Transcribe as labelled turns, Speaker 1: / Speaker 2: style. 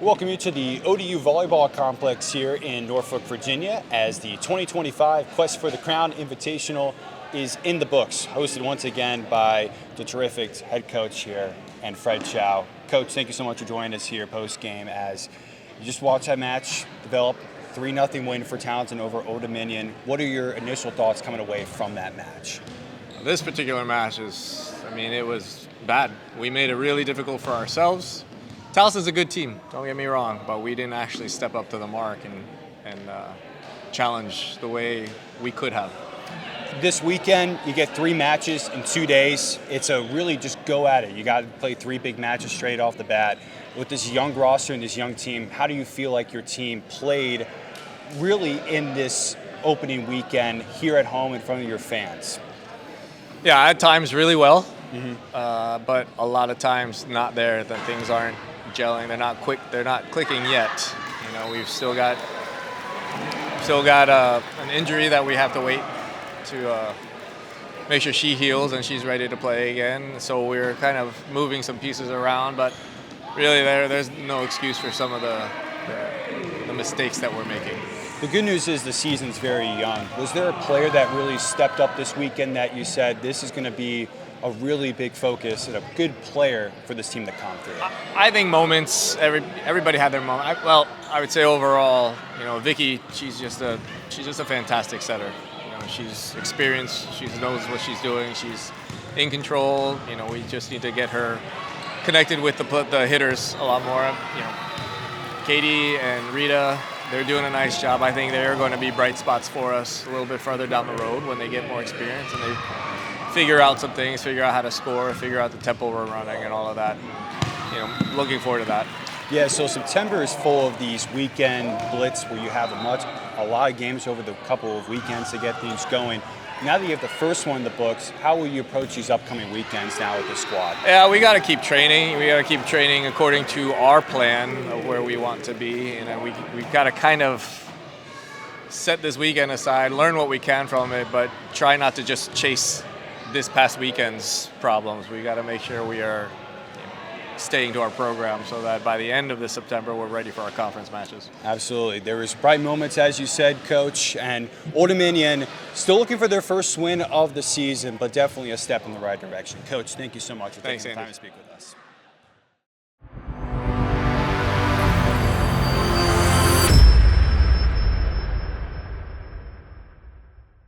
Speaker 1: Welcome you to the ODU Volleyball Complex here in Norfolk, Virginia, as the 2025 Quest for the Crown Invitational is in the books, hosted once again by the terrific head coach here, and Fred Chow. Coach, thank you so much for joining us here post-game as you just watched that match develop. 3-0 win for Towson over Old Dominion. What are your initial thoughts coming away from that match?
Speaker 2: This particular match it was bad. We made it really difficult for ourselves. Towson's a good team, don't get me wrong, but we didn't actually step up to the mark and challenge the way we could have.
Speaker 1: This weekend, you get 3 matches in 2 days. It's a really just go at it. You got to play 3 big matches straight off the bat. With this young roster and this young team, how do you feel like your team played really in this opening weekend here at home in front of your fans?
Speaker 2: Yeah, at times really well, but a lot of times not there. That things aren't gelling. They're not quick. They're not clicking yet. You know, we've still got an injury that we have to wait to make sure she heals and she's ready to play again. So we're kind of moving some pieces around, but really there's no excuse for some of the mistakes that we're making.
Speaker 1: The good news is the season's very young. Was there a player that really stepped up this weekend that you said this is going to be a really big focus and a good player for this team to come through?
Speaker 2: I think moments. Everybody had their moment. I would say overall, Vicky, she's just a fantastic setter. She's experienced. She knows what she's doing. She's in control. We just need to get her connected with the hitters a lot more. Katie and Rita, they're doing a nice job. I think they're going to be bright spots for us a little bit further down the road when they get more experience and they figure out some things, figure out how to score, figure out the tempo we're running and all of that. Looking forward to that.
Speaker 1: Yeah, so September is full of these weekend blitz where you have a lot of games over the couple of weekends to get things going. Now that you have the first one in the books, how will you approach these upcoming weekends now with the squad?
Speaker 2: Yeah, we got to keep training. We got to keep training according to our plan of where we want to be. We've got to kind of set this weekend aside, learn what we can from it, but try not to just chase this past weekend's problems. We got to make sure we are staying to our program so that by the end of this September, we're ready for our conference matches.
Speaker 1: Absolutely. There was bright moments, as you said, Coach, and Old Dominion still looking for their first win of the season, but definitely a step in the right direction. Coach, thank you so much for taking the time to speak with us.